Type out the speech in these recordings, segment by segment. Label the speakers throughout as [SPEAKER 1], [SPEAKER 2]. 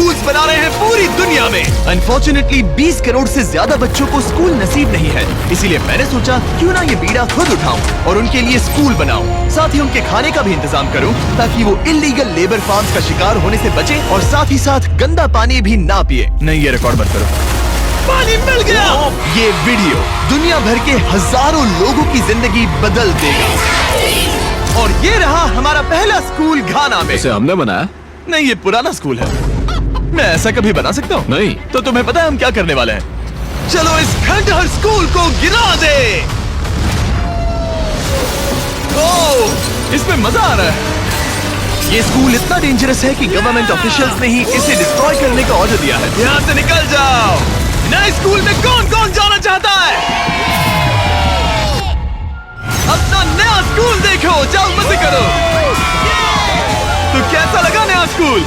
[SPEAKER 1] Schools बना रहे हैं पूरी दुनिया में। अनफॉर्चुनेटली 20 करोड़ से ज्यादा बच्चों को स्कूल नसीब नहीं है, इसीलिए मैंने सोचा क्यों ना ये बीड़ा खुद उठाऊं और उनके लिए स्कूल बनाऊं। साथ ही उनके खाने का भी इंतजाम करूं ताकि वो इल्लीगल लेबर फार्म्स का शिकार होने से बचे और साथ ही साथ गंदा पानी भी ना पिए। नहीं, ये रिकॉर्ड मत करो। पानी मिल गया। ये वीडियो दुनिया भर के हजारों लोगों की जिंदगी बदल देगा। और ये रहा हमारा पहला स्कूल घाना में।
[SPEAKER 2] इसे हमने बनाया?
[SPEAKER 1] नहीं, ये पुराना स्कूल है। मैं ऐसा कभी बना सकता हूँ?
[SPEAKER 2] नहीं।
[SPEAKER 1] तो तुम्हें पता है हम क्या करने वाले हैं? चलो इस खंडहर स्कूल को गिरा दे। ओह, इसमें मजा आ रहा है। ये स्कूल इतना डेंजरस है कि गवर्नमेंट ऑफिशियल्स ने ही इसे डिस्ट्रॉय करने का ऑर्डर दिया है। यहाँ से निकल जाओ। नए स्कूल में कौन कौन जाना चाहता है? अपना नया स्कूल देखो, जाओ मजे करो। तो कैसा लगा नया स्कूल?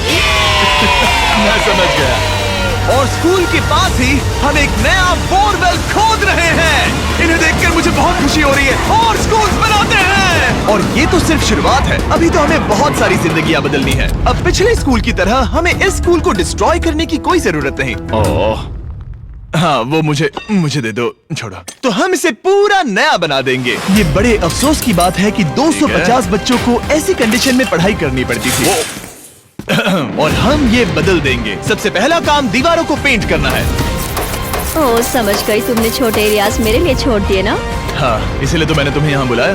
[SPEAKER 1] मैं समझ गया। और स्कूल के पास ही हम एक नया बोरवेल खोद रहे हैं। इन्हें देखकर मुझे बहुत खुशी हो रही है। और स्कूल बनाते हैं। और ये तो सिर्फ शुरुआत है, अभी तो हमें बहुत सारी जिंदगियां बदलनी है। अब पिछले स्कूल की तरह हमें इस स्कूल को डिस्ट्रॉय करने की कोई जरूरत नहीं।
[SPEAKER 2] ओह,
[SPEAKER 1] हाँ, वो मुझे दे दो, छोड़ो। तो हम इसे पूरा नया बना देंगे। ये बड़े अफसोस की बात है कि 250 बच्चों को ऐसी कंडीशन में पढ़ाई करनी पड़ती थी। और हम ये बदल देंगे। सबसे पहला काम दीवारों को पेंट करना है।
[SPEAKER 3] ओह, समझ गई। तुमने छोटे एरियाज मेरे लिए छोड़ दिए ना?
[SPEAKER 1] हाँ, इसीलिए तो मैंने तुम्हें यहाँ बुलाया।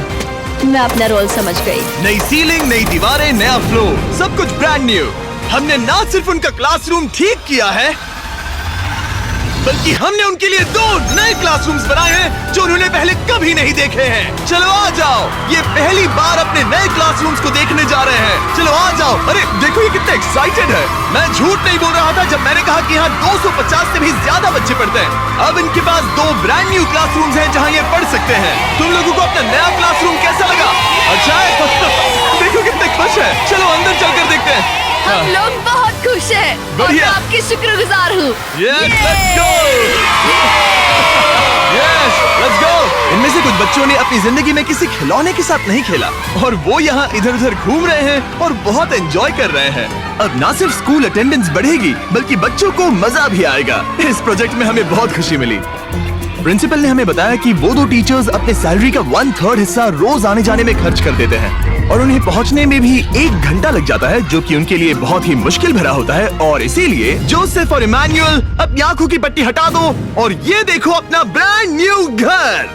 [SPEAKER 3] मैं अपना रोल समझ गई।
[SPEAKER 1] नई सीलिंग, नई दीवारें, नया फ्लोर, सब कुछ ब्रांड न्यू। हमने ना सिर्फ उनका क्लासरूम ठीक किया है, बल्कि हमने उनके लिए 2 नए क्लासरूम्स बनाए हैं जो उन्होंने पहले कभी नहीं देखे हैं। चलो आ जाओ, ये पहली बार अपने नए क्लासरूम्स को देखने जा रहे हैं। चलो आ जाओ। अरे देखो, ये कितने एक्साइटेड है। मैं झूठ नहीं बोल रहा था जब मैंने कहा कि यहाँ 250 से भी ज्यादा बच्चे पढ़ते हैं। अब इनके पास 2 ब्रांड न्यू क्लासरूम्स हैं जहाँ ये पढ़ सकते हैं। तुम लोगों को अपना नया क्लासरूम कैसा लगा? अच्छा है? देखो कितने खुश है। चलो अंदर चलकर देखते हैं।
[SPEAKER 3] हम लोग बहुत खुश हैं और मैं आपकी शुक्रगुजार हूँ।
[SPEAKER 1] Yes, let's go! Yes, let's go! इनमें से कुछ बच्चों ने अपनी जिंदगी में किसी खिलौने के साथ नहीं खेला और वो यहाँ इधर उधर घूम रहे हैं और बहुत एंजॉय कर रहे हैं। अब ना सिर्फ स्कूल अटेंडेंस बढ़ेगी बल्कि बच्चों को मजा भी आएगा। इस प्रोजेक्ट में हमें बहुत खुशी मिली। प्रिंसिपल ने हमें बताया कि वो 2 टीचर्स अपने सैलरी का 1/3 हिस्सा रोज आने जाने में खर्च कर देते हैं और उन्हें पहुंचने में भी 1 घंटा लग जाता है, जो कि उनके लिए बहुत ही मुश्किल भरा होता है। और इसीलिए जोसेफ और इमैनुअल अपनी आंखों की पट्टी हटा दो और ये देखो अपना ब्रांड न्यू घर।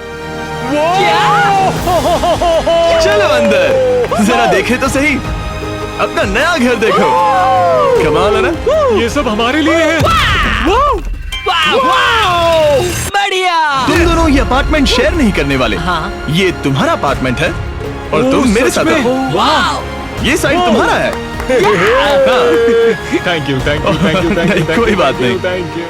[SPEAKER 1] चलो अंदर जरा देखे तो सही, अपना नया घर देखो। कमाल है ना?
[SPEAKER 2] ये सब हमारे लिए है।
[SPEAKER 4] बढ़िया।
[SPEAKER 1] तुम दोनों ये अपार्टमेंट शेयर नहीं करने वाले।
[SPEAKER 4] हाँ।
[SPEAKER 1] ये तुम्हारा अपार्टमेंट है और तुम मेरे साथ आओ। ये साइड तुम्हारा है।
[SPEAKER 2] Thank you, thank you, thank you, thank you.
[SPEAKER 1] कोई बात नहीं।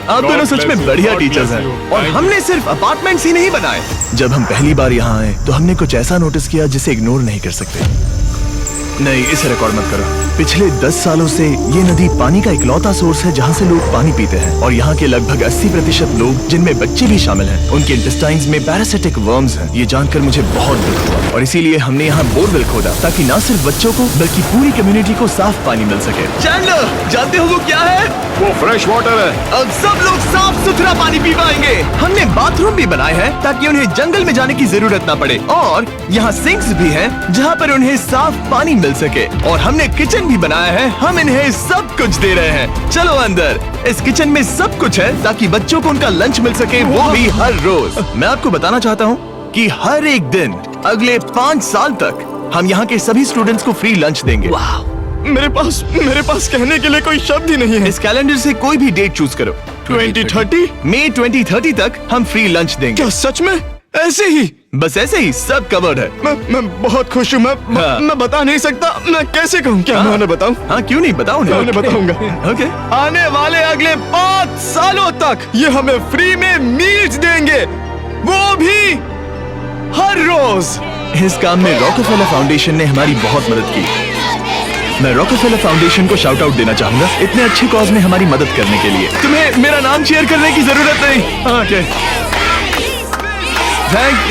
[SPEAKER 1] आप दोनों सच में बढ़िया टीचर्स हैं। और हमने सिर्फ अपार्टमेंट्स ही नहीं बनाए। जब हम पहली बार यहाँ आए तो हमने कुछ ऐसा नोटिस किया जिसे इग्नोर नहीं कर सकते। नहीं, इसे रिकॉर्ड मत करो। पिछले 10 सालों से ये नदी पानी का इकलौता सोर्स है जहाँ से लोग पानी पीते हैं और यहाँ के लगभग 80% लोग, जिनमें बच्चे भी शामिल हैं, उनके इंटेस्टाइन्स में पैरासिटिक वर्म्स हैं। ये जानकर मुझे बहुत दुख हुआ और इसीलिए हमने यहाँ बोरवेल खोदा ताकि न सिर्फ बच्चों को बल्कि पूरी कम्युनिटी को साफ पानी मिल सके। चैंडलर, जानते हो वो क्या है?
[SPEAKER 2] वो फ्रेश वाटर है।
[SPEAKER 1] अब सब लोग साफ सुथरा पानी पी पाएंगे। हमने बाथरूम भी बनाए हैं ताकि उन्हें जंगल में जाने की जरूरत ना पड़े और यहाँ सिंक्स भी हैं जहाँ पर उन्हें साफ पानी मिल सके। और हमने किचन भी बनाया है। हम इन्हें सब कुछ दे रहे हैं। चलो अंदर। इस किचन में सब कुछ है ताकि बच्चों को उनका लंच मिल सके, वो भी हर रोज। मैं आपको बताना चाहता हूँ कि हर एक दिन अगले 5 साल तक हम यहाँ के सभी स्टूडेंट्स को फ्री लंच देंगे। मेरे पास कहने के लिए कोई शब्द ही नहीं है। इस कैलेंडर से कोई भी डेट चूज करो। 2030? मई 2030 तक हम फ्री लंच देंगे। क्या सच में? ऐसे ही? बस ऐसे ही, सब कवर्ड है। मैं बहुत खुश हूँ। मैं बता नहीं सकता। मैं कैसे कहूँ? क्या मैं उन्हें बताऊँ? हाँ, क्यों नहीं, बताओ ना। मैं बताऊंगा। ओके। आने वाले अगले 5 सालों तक ये हमें फ्री में मील्स देंगे, वो भी हर रोज। इस काम में रॉकफेलर फाउंडेशन ने हमारी बहुत मदद की। मैं रॉकफेलर फाउंडेशन को शाउट आउट देना चाहूंगा इतने अच्छे कॉज में हमारी मदद करने के लिए। तुम्हें मेरा नाम शेयर करने की जरूरत नहीं। Okay,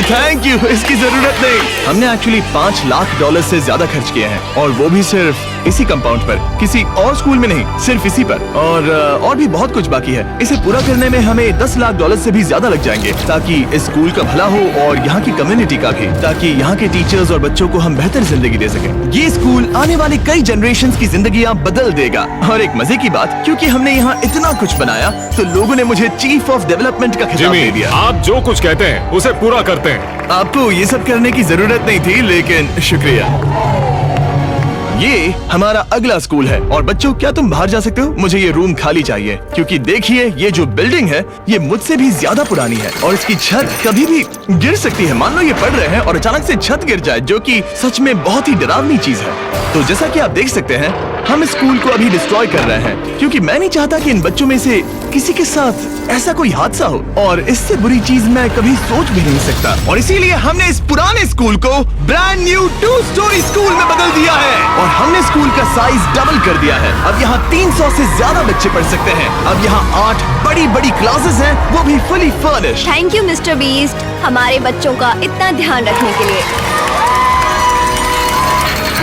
[SPEAKER 1] thank you. इसकी जरूरत नहीं। हमने एक्चुअली $5 लाख से ज्यादा खर्च किए हैं और वो भी सिर्फ इसी कंपाउंड पर, किसी और स्कूल में नहीं, सिर्फ इसी पर। और भी बहुत कुछ बाकी है। इसे पूरा करने में हमें 10 लाख डॉलर से भी ज्यादा लग जाएंगे, ताकि इस स्कूल का भला हो और यहाँ की कम्युनिटी का भी, ताकि यहाँ के टीचर्स और बच्चों को हम बेहतर जिंदगी दे सकें। ये स्कूल आने वाली कई जनरेशंस की जिंदगियाँ बदल देगा। और एक मजे की बात, क्योंकि हमने यहाँ इतना कुछ बनाया, तो लोगों ने मुझे चीफ ऑफ डेवलपमेंट का खिताब दे
[SPEAKER 2] जिमी,
[SPEAKER 1] दिया।
[SPEAKER 2] आप जो कुछ कहते हैं उसे पूरा करते हैं।
[SPEAKER 1] आपको ये सब करने की जरूरत नहीं थी, लेकिन शुक्रिया। ये हमारा अगला स्कूल है। और बच्चों, क्या तुम बाहर जा सकते हो? मुझे ये रूम खाली चाहिए, क्योंकि देखिए ये जो बिल्डिंग है ये मुझसे भी ज्यादा पुरानी है और इसकी छत कभी भी गिर सकती है। मान लो ये पढ़ रहे हैं और अचानक से छत गिर जाए, जो कि सच में बहुत ही डरावनी चीज है। तो जैसा कि आप देख सकते हैं, हम स्कूल को अभी डिस्ट्रॉय कर रहे हैं, क्योंकि मैं नहीं चाहता कि इन बच्चों में से किसी के साथ ऐसा कोई हादसा हो, और इससे बुरी चीज मैं कभी सोच भी नहीं सकता। और इसीलिए हमने इस पुराने स्कूल को ब्रांड न्यू 2 स्टोरी स्कूल में बदल दिया है और हमने स्कूल का साइज डबल कर दिया है। अब यहाँ 300 से ज्यादा बच्चे पढ़ सकते हैं। अब यहाँ 8 बड़ी बड़ी क्लासेस हैं, वो भी fully furnished.
[SPEAKER 3] Thank you mister beast, हमारे बच्चों का इतना ध्यान रखने के लिए।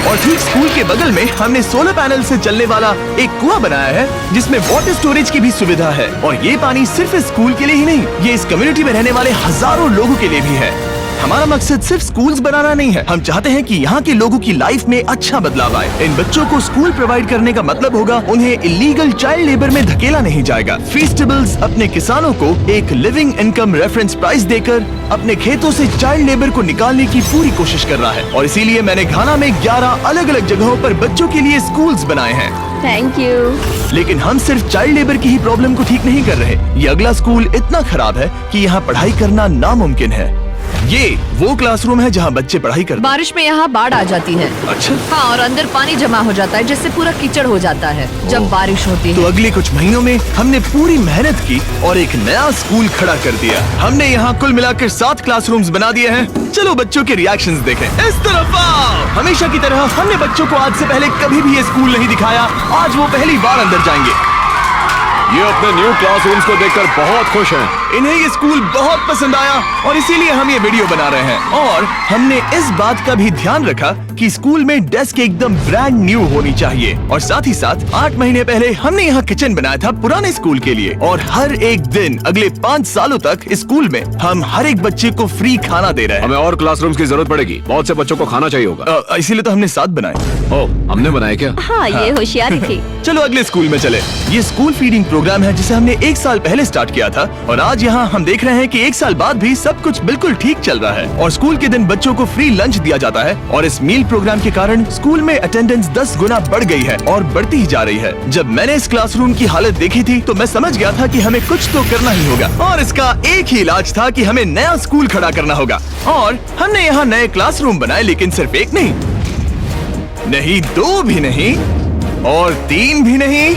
[SPEAKER 1] और ठीक स्कूल के बगल में हमने सोलर पैनल से चलने वाला एक कुआं बनाया है, जिसमें वाटर स्टोरेज की भी सुविधा है। और ये पानी सिर्फ इस स्कूल के लिए ही नहीं, ये इस कम्युनिटी में रहने वाले हजारों लोगों के लिए भी है। हमारा मकसद सिर्फ स्कूल्स बनाना नहीं है, हम चाहते हैं कि यहाँ के लोगों की लाइफ में अच्छा बदलाव आए। इन बच्चों को स्कूल प्रोवाइड करने का मतलब होगा उन्हें इलीगल चाइल्ड लेबर में धकेला नहीं जाएगा। फीस्टेबल्स अपने किसानों को एक लिविंग इनकम रेफरेंस प्राइस देकर अपने खेतों से चाइल्ड लेबर को निकालने की पूरी कोशिश कर रहा है। और इसीलिए मैंने घाना में 11 अलग अलग जगहों पर बच्चों के लिए स्कूल्स बनाए हैं।
[SPEAKER 3] Thank you.
[SPEAKER 1] लेकिन हम सिर्फ चाइल्ड लेबर की ही प्रॉब्लम को ठीक नहीं कर रहे। ये अगला स्कूल इतना खराब है कि यहाँ पढ़ाई करना नामुमकिन है। ये वो क्लासरूम है जहाँ बच्चे पढ़ाई करते हैं।
[SPEAKER 5] बारिश में यहाँ बाढ़ आ जाती है।
[SPEAKER 1] अच्छा,
[SPEAKER 5] हाँ, और अंदर पानी जमा हो जाता है, जिससे पूरा कीचड़ हो जाता है जब बारिश होती
[SPEAKER 1] तो
[SPEAKER 5] है।
[SPEAKER 1] अगले कुछ महीनों में हमने पूरी मेहनत की और एक नया स्कूल खड़ा कर दिया। हमने यहाँ कुल मिलाकर 7 क्लासरूम्स बना दिए हैं। चलो बच्चों के रिएक्शंस देखें। इस तरफ आओ। हमेशा की तरह हमने बच्चों को आज से पहले कभी भी ये स्कूल नहीं दिखाया। आज वो पहली बार अंदर जाएंगे।
[SPEAKER 2] ये अपने न्यू क्लासरूम्स को देखकर बहुत खुश हैं।
[SPEAKER 1] इन्हें ये स्कूल बहुत पसंद आया और इसीलिए हम ये वीडियो बना रहे हैं। और हमने इस बात का भी ध्यान रखा कि स्कूल में डेस्क एकदम ब्रांड न्यू होनी चाहिए। और साथ ही साथ 8 महीने पहले हमने यहाँ किचन बनाया था पुराने स्कूल के लिए। और हर एक दिन अगले 5 सालों तक स्कूल में हम हर एक बच्चे को फ्री खाना दे रहे हैं।
[SPEAKER 2] हमें और क्लासरूम्स की जरूरत पड़ेगी, बहुत से बच्चों को खाना चाहिए होगा।
[SPEAKER 1] इसीलिए तो हमने 7 बनाए।
[SPEAKER 2] ओह, हमने बनाए क्या?
[SPEAKER 3] हाँ, ये होशियारी थी।
[SPEAKER 1] चलो अगले स्कूल में चले। ये स्कूल फीडिंग प्रोग्राम है जिसे हमने 1 साल पहले स्टार्ट किया था और आज यहाँ हम देख रहे हैं कि 1 साल बाद भी सब कुछ बिल्कुल ठीक चल रहा है। और स्कूल के दिन बच्चों को फ्री लंच दिया जाता है और इस मील प्रोग्राम के कारण स्कूल में अटेंडेंस 10 गुना बढ़ गई है और बढ़ती ही जा रही है। जब मैंने इस क्लासरूम की हालत देखी थी तो मैं समझ गया था कि हमें कुछ तो करना ही होगा और इसका एक ही इलाज था कि हमें नया स्कूल खड़ा करना होगा। और हमने यहाँ नए क्लासरूम बनाए, लेकिन सिर्फ एक नहीं, 2 भी नहीं और 3 भी नहीं,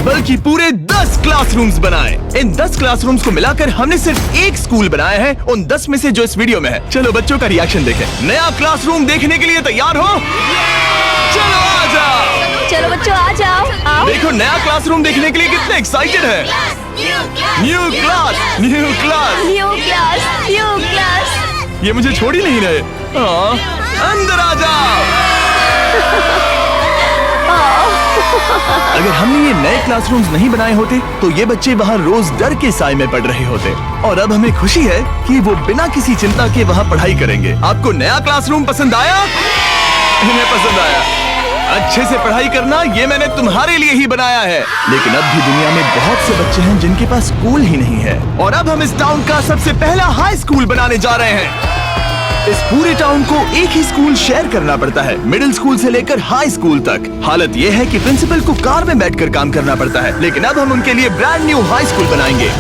[SPEAKER 1] बल्कि पूरे 10 क्लासरूम्स बनाए। इन 10 क्लासरूम्स को मिलाकर हमने सिर्फ एक स्कूल बनाया है उन 10 में से जो इस वीडियो में है। चलो बच्चों का रिएक्शन देखें। नया क्लासरूम देखने के लिए तैयार हो? चलो आ जाओ।
[SPEAKER 3] चलो बच्चों आ जाओ, आओ।
[SPEAKER 1] देखो नया क्लासरूम देखने के लिए कितने एक्साइटेड है। New class, new class,
[SPEAKER 3] new class, new class.
[SPEAKER 1] ये मुझे छोड़ ही नहीं रहे। हाँ, अंदर आ जाओ। अगर हमने ये नए क्लासरूम्स नहीं बनाए होते तो ये बच्चे वहाँ रोज डर के साए में पढ़ रहे होते। और अब हमें खुशी है कि वो बिना किसी चिंता के वहाँ पढ़ाई करेंगे। आपको नया क्लासरूम पसंद आया? इन्हें पसंद आया। अच्छे से पढ़ाई करना ये मैंने तुम्हारे लिए ही बनाया है। लेकिन अब भी दुनिया में बहुत से बच्चे हैं जिनके पास स्कूल ही नहीं है। और अब हम इस टाउन का सबसे पहला हाई स्कूल बनाने जा रहे हैं। इस पूरे टाउन को एक ही स्कूल शेयर करना पड़ता है, मिडिल स्कूल से लेकर हाई स्कूल तक। हालत ये है कि प्रिंसिपल को कार में बैठकर काम करना पड़ता है, लेकिन अब हम उनके लिए ब्रांड न्यू हाई स्कूल बनाएंगे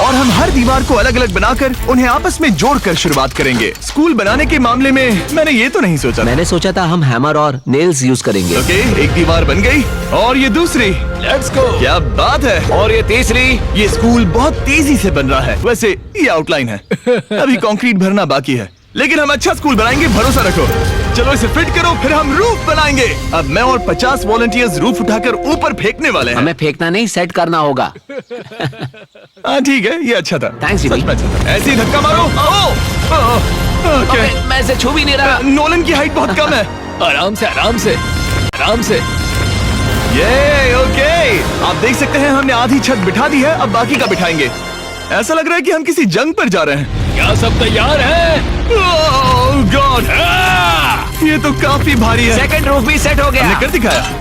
[SPEAKER 1] और हम हर दीवार को अलग अलग बनाकर उन्हें आपस में जोड़कर शुरुआत करेंगे। स्कूल बनाने के मामले में मैंने ये तो नहीं सोचा।
[SPEAKER 4] मैंने सोचा था हम हैमर और नेल्स यूज करेंगे।
[SPEAKER 1] ओके, एक दीवार बन गई और ये दूसरी। Let's go. क्या बात है। और ये तीसरी। ये स्कूल बहुत तेजी से बन रहा है। वैसे ये आउटलाइन है, अभी कंक्रीट भरना बाकी है, लेकिन हम अच्छा स्कूल बनाएंगे, भरोसा रखो। चलो इसे फिट करो, फिर हम रूफ बनाएंगे। अब मैं और 50 वॉलंटियर्स रूफ उठाकर ऊपर फेंकने वाले हैं।
[SPEAKER 4] हमें फेंकना नहीं, सेट करना होगा।
[SPEAKER 1] हाँ ठीक है, ये अच्छा था।
[SPEAKER 4] थैंक्स
[SPEAKER 1] सच में अच्छा था। ऐसे ही धक्का मारो। ओके,
[SPEAKER 4] मैं इसे छू भी नहीं रहा।
[SPEAKER 1] नोलन की हाइट बहुत कम है।
[SPEAKER 2] आराम से आराम से आराम से।
[SPEAKER 1] ये ओके, आप देख सकते हैं हमने आधी छत बिठा दी है, अब बाकी का बिठाएंगे। ऐसा लग रहा है कि हम किसी जंग पर जा रहे हैं।
[SPEAKER 2] क्या सब तैयार है?
[SPEAKER 1] ओह गॉड, ये तो काफी भारी है।
[SPEAKER 4] सेकंड रूफ भी सेट हो गया।
[SPEAKER 1] हमने कर दिखाया।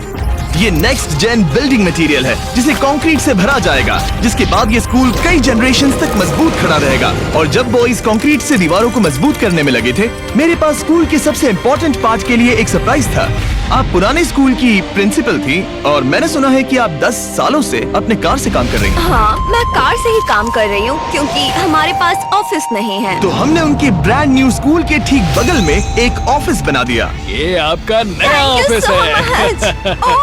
[SPEAKER 1] ये नेक्स्ट जेन बिल्डिंग मटेरियल है जिसे कंक्रीट से भरा जाएगा, जिसके बाद ये स्कूल कई जनरेशन तक मजबूत खड़ा रहेगा। और जब बॉयज कंक्रीट से दीवारों को मजबूत करने में लगे थे, मेरे पास स्कूल के सबसे इम्पोर्टेंट पार्ट के लिए एक सरप्राइज था। आप पुराने स्कूल की प्रिंसिपल थी और मैंने सुना है कि आप 10 सालों से अपने कार से काम कर रही हैं।
[SPEAKER 3] हाँ, मैं कार से ही काम कर रही हूँ क्योंकि हमारे पास ऑफिस नहीं है।
[SPEAKER 1] तो हमने उनके ब्रांड न्यू स्कूल के ठीक बगल में एक ऑफिस बना दिया।
[SPEAKER 2] ये आपका नया ऑफिस है।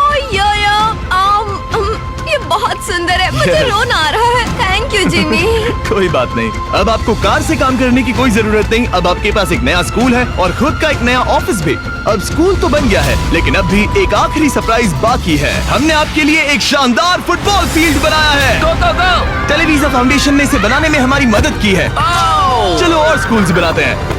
[SPEAKER 3] ये बहुत सुंदर है, मुझे रोना आ रहा है। Thank you Jimmy.
[SPEAKER 1] कोई बात नहीं, अब आपको कार से काम करने की कोई जरूरत नहीं। अब आपके पास एक नया स्कूल है और खुद का एक नया ऑफिस भी। अब स्कूल तो बन गया है, लेकिन अब भी एक आखिरी सरप्राइज बाकी है। हमने आपके लिए एक शानदार फुटबॉल फील्ड बनाया है।
[SPEAKER 4] गो गो गो।
[SPEAKER 1] टेलीविजन फाउंडेशन ने इसे बनाने में हमारी मदद की है। चलो और स्कूल्स बनाते हैं।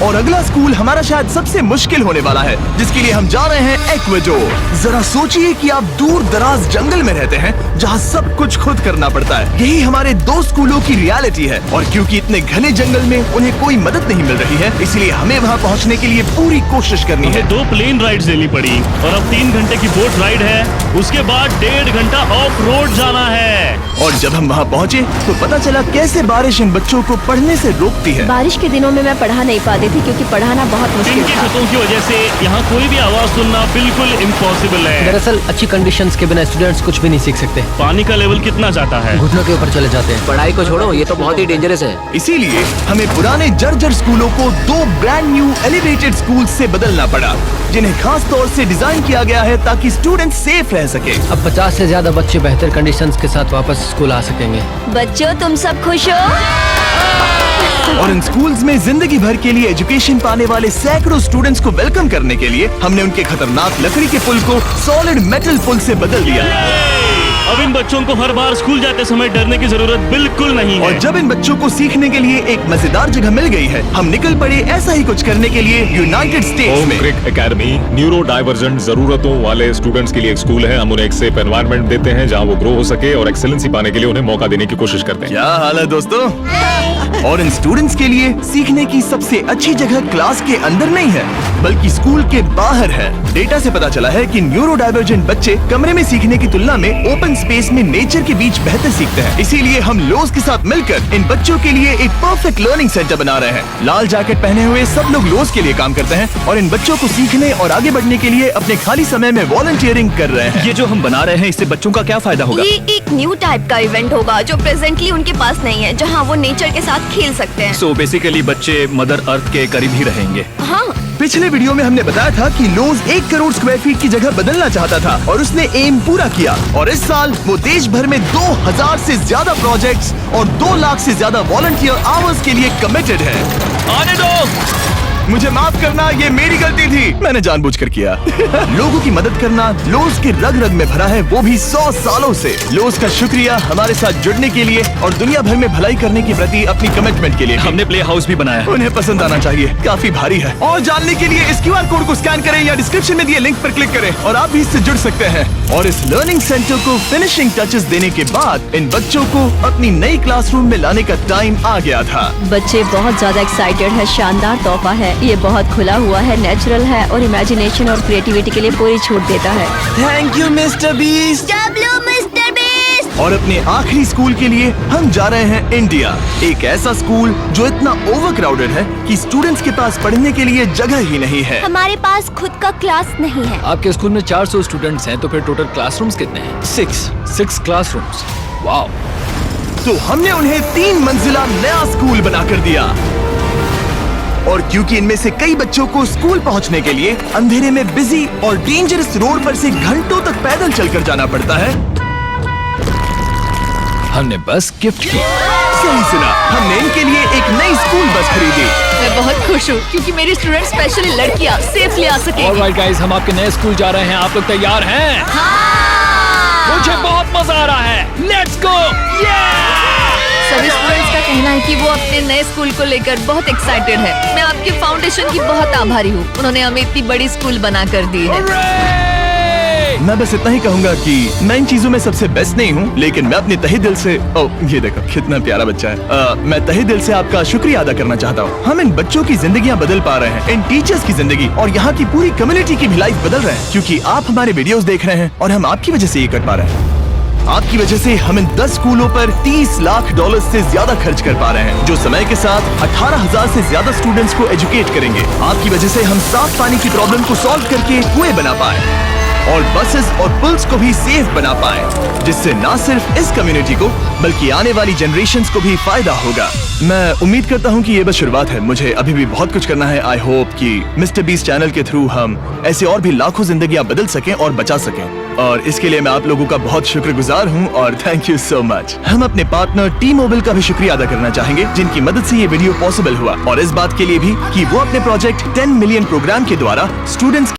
[SPEAKER 1] और अगला स्कूल हमारा शायद सबसे मुश्किल होने वाला है, जिसके लिए हम जा रहे हैं एक्वाडोर। जरा सोचिए कि आप दूर दराज जंगल में रहते हैं जहाँ सब कुछ खुद करना पड़ता है। यही हमारे 2 स्कूलों की रियलिटी है। और क्योंकि इतने घने जंगल में उन्हें कोई मदद नहीं मिल रही है, इसलिए हमें वहाँ पहुँचने के लिए पूरी कोशिश करनी है।
[SPEAKER 6] 2 प्लेन राइड्स लेनी पड़ी और अब 3 घंटे की बोट राइड है। उसके बाद 1.5 घंटा ऑफ रोड जाना है।
[SPEAKER 1] और जब हम वहाँ पहुँचे तो पता चला कैसे बारिश इन बच्चों को पढ़ने से रोकती है।
[SPEAKER 3] बारिश के दिनों में मैं पढ़ा नहीं पाती थी क्योंकि पढ़ाना बहुत मुश्किल
[SPEAKER 6] इनकी
[SPEAKER 3] था।
[SPEAKER 6] छतों की वजह से यहाँ कोई भी आवाज सुनना बिल्कुल इम्पॉसिबल है।
[SPEAKER 7] दरअसल अच्छी कंडीशंस के बिना स्टूडेंट्स कुछ भी नहीं सीख सकते।
[SPEAKER 6] पानी का लेवल कितना जाता है?
[SPEAKER 7] घुटनों के ऊपर चले जाते हैं।
[SPEAKER 4] पढ़ाई को छोड़ो, ये तो बहुत ही डेंजरस है।
[SPEAKER 1] इसीलिए हमें पुराने जर्जर स्कूलों को 2 ब्रांड न्यू एलिवेटेड स्कूल से बदलना पड़ा, जिन्हें खास तौर से डिजाइन किया गया है ताकि स्टूडेंट सेफ रह सके।
[SPEAKER 7] अब 50 से ज्यादा बच्चे बेहतर कंडीशंस के साथ वापस स्कूल आ सकेंगे।
[SPEAKER 3] बच्चों, तुम सब खुश हो?
[SPEAKER 1] और इन स्कूल्स में जिंदगी भर के लिए एजुकेशन पाने वाले सैकड़ों स्टूडेंट्स को वेलकम करने के लिए हमने उनके खतरनाक लकड़ी के पुल को सॉलिड मेटल पुल से बदल दिया।
[SPEAKER 6] अब इन बच्चों को हर बार स्कूल जाते समय डरने की जरूरत बिल्कुल नहीं है।
[SPEAKER 1] और जब इन बच्चों को सीखने के लिए एक मजेदार जगह मिल गई है, हम निकल पड़े ऐसा ही कुछ करने के लिए यूनाइटेड स्टेट्स में।
[SPEAKER 2] क्रिक एकेडमी न्यूरो डाइवर्जेंट जरूरतों वाले स्टूडेंट्स के लिए एक स्कूल है। हम उन्हें एक सेफ एनवायरनमेंट देते हैं जहां वो ग्रो हो सके और एक्सेलेंसी पाने के लिए उन्हें मौका देने की कोशिश करते हैं।
[SPEAKER 1] क्या हाल है दोस्तों? और इन स्टूडेंट्स के लिए सीखने की सबसे अच्छी जगह क्लास के अंदर नहीं है, बल्कि स्कूल के बाहर है। डेटा से पता चला है कि न्यूरो डाइवर्जेंट बच्चे कमरे में सीखने की तुलना में ओपन स्पेस में नेचर के बीच बेहतर सीखते हैं। इसीलिए हम लोज के साथ मिलकर इन बच्चों के लिए एक परफेक्ट लर्निंग सेंटर बना रहे हैं। लाल जैकेट पहने हुए सब लोग लोज के लिए काम करते हैं और इन बच्चों को सीखने और आगे बढ़ने के लिए अपने खाली समय में वॉलंटियरिंग कर रहे हैं।
[SPEAKER 2] ये जो हम बना रहे हैं, इससे बच्चों का क्या फायदा होगा?
[SPEAKER 3] ये एक न्यू टाइप का इवेंट होगा जो प्रेजेंटली उनके पास नहीं है, जहाँ वो नेचर के साथ खेल सकते हैं।
[SPEAKER 2] सो बेसिकली बच्चे मदर अर्थ के करीब ही रहेंगे।
[SPEAKER 3] हाँ,
[SPEAKER 1] पिछले वीडियो में हमने बताया था कि लोज 1 करोड़ स्क्वायर फीट की जगह बदलना चाहता था और उसने एम पूरा किया। और इस साल वो देश भर में 2000 से ज्यादा प्रोजेक्ट्स और 2 लाख से ज्यादा वॉलंटियर आवर्स के लिए कमिटेड है।
[SPEAKER 2] आने दो।
[SPEAKER 1] मुझे माफ करना, ये मेरी गलती थी, मैंने जानबूझकर किया। लोगों की मदद करना लोज के रग रग में भरा है, वो भी 100 सालों से। लोज का शुक्रिया हमारे साथ जुड़ने के लिए और दुनिया भर में भलाई करने के प्रति अपनी कमिटमेंट के लिए।
[SPEAKER 2] हमने प्ले हाउस भी बनाया।
[SPEAKER 1] उन्हें पसंद आना चाहिए, काफी भारी है। और जानने के लिए इस QR कोड को स्कैन करें या डिस्क्रिप्शन में दिए लिंक पर क्लिक करें और आप भी इससे जुड़ सकते हैं। और इस लर्निंग सेंटर को फिनिशिंग टचेस देने के बाद इन बच्चों को अपनी नई क्लासरूम में लाने का टाइम आ गया था।
[SPEAKER 3] बच्चे बहुत ज्यादा एक्साइटेड है। शानदार तोहफा है, ये बहुत खुला हुआ है, नेचुरल है और इमेजिनेशन और क्रिएटिविटी के लिए पूरी छूट देता है।
[SPEAKER 1] Thank you mister beast. और अपने आखिरी स्कूल के लिए हम जा रहे हैं इंडिया। एक ऐसा स्कूल जो इतना ओवरक्राउडेड है कि स्टूडेंट्स के पास पढ़ने के लिए जगह ही नहीं है।
[SPEAKER 3] हमारे पास खुद का क्लास नहीं है।
[SPEAKER 7] आपके स्कूल में 400 स्टूडेंट्स हैं, तो फिर टोटल क्लासरूम्स कितने हैं? 6 क्लासरूम्स। वाओ।
[SPEAKER 1] तो हमने उन्हें 3 मंजिला नया स्कूल बनाकर दिया। और क्योंकि इनमें से कई बच्चों को स्कूल पहुंचने के लिए अंधेरे में बिजी और डेंजरस रोड पर से घंटों तक पैदल चलकर जाना पड़ता है,
[SPEAKER 7] हमने बस गिफ्ट की।
[SPEAKER 1] सही सुना, हमने इनके लिए एक नई स्कूल बस खरीदी।
[SPEAKER 5] मैं बहुत खुश हूँ क्योंकि मेरी स्टूडेंट स्पेशली लड़कियाँ सेफली आ सकेंगी।
[SPEAKER 7] ऑलराइट गाइस, हम आपके नए स्कूल जा रहे हैं। आप लोग तैयार हैं?
[SPEAKER 5] हाँ!
[SPEAKER 7] मुझे बहुत मजा आ रहा है। Let's go.
[SPEAKER 5] सभी स्टूडेंट्स का कहना है कि वो अपने नए स्कूल को लेकर बहुत एक्साइटेड है। मैं आपके फाउंडेशन की बहुत आभारी हूँ, उन्होंने हमें इतनी बड़ी स्कूल बना कर दी है।
[SPEAKER 1] मैं बस इतना ही कहूंगा कि मैं इन चीजों में सबसे बेस्ट नहीं हूँ, लेकिन मैं अपने तहे दिल से ये देखो कितना प्यारा बच्चा है। मैं तहे दिल से आपका शुक्रिया अदा करना चाहता हूँ। हम इन बच्चों की जिंदगियाँ बदल पा रहे हैं, इन टीचर्स की जिंदगी और यहाँ की पूरी कम्युनिटी की भी लाइफ बदल रहे हैं, क्योंकि आप हमारे वीडियोस देख रहे हैं और हम आपकी वजह से ये कर पा रहे हैं। आपकी वजह से हम इन 10 स्कूलों पर $30 लाख से ज्यादा खर्च कर पा रहे हैं, जो समय के साथ 18,000 से ज्यादा स्टूडेंट्स को एजुकेट करेंगे। आपकी वजह से हम साफ पानी की प्रॉब्लम को सॉल्व करके कुएं बना पाए और बसेस और पुल्स को भी सेफ बना पाए, जिससे ना सिर्फ इस कम्युनिटी को बल्कि आने वाली जनरेशंस को भी फायदा होगा। मैं उम्मीद करता हूँ कि ये बस शुरुआत है, मुझे अभी भी बहुत कुछ करना है। आई होप कि मिस्टर बीस्ट चैनल के थ्रू हम ऐसे और भी लाखों जिंदगियां बदल सकें और बचा सकें, और इसके लिए मैं आप लोगों का बहुत शुक्रगुजार हूँ और थैंक यू सो मच। हम अपने पार्टनर टी मोबाइल का भी शुक्रिया अदा करना चाहेंगे, जिनकी मदद से ये वीडियो पॉसिबल हुआ, और इस बात के लिए भी कि वो अपने प्रोजेक्ट 10 मिलियन प्रोग्राम के द्वारा स्टूडेंट्स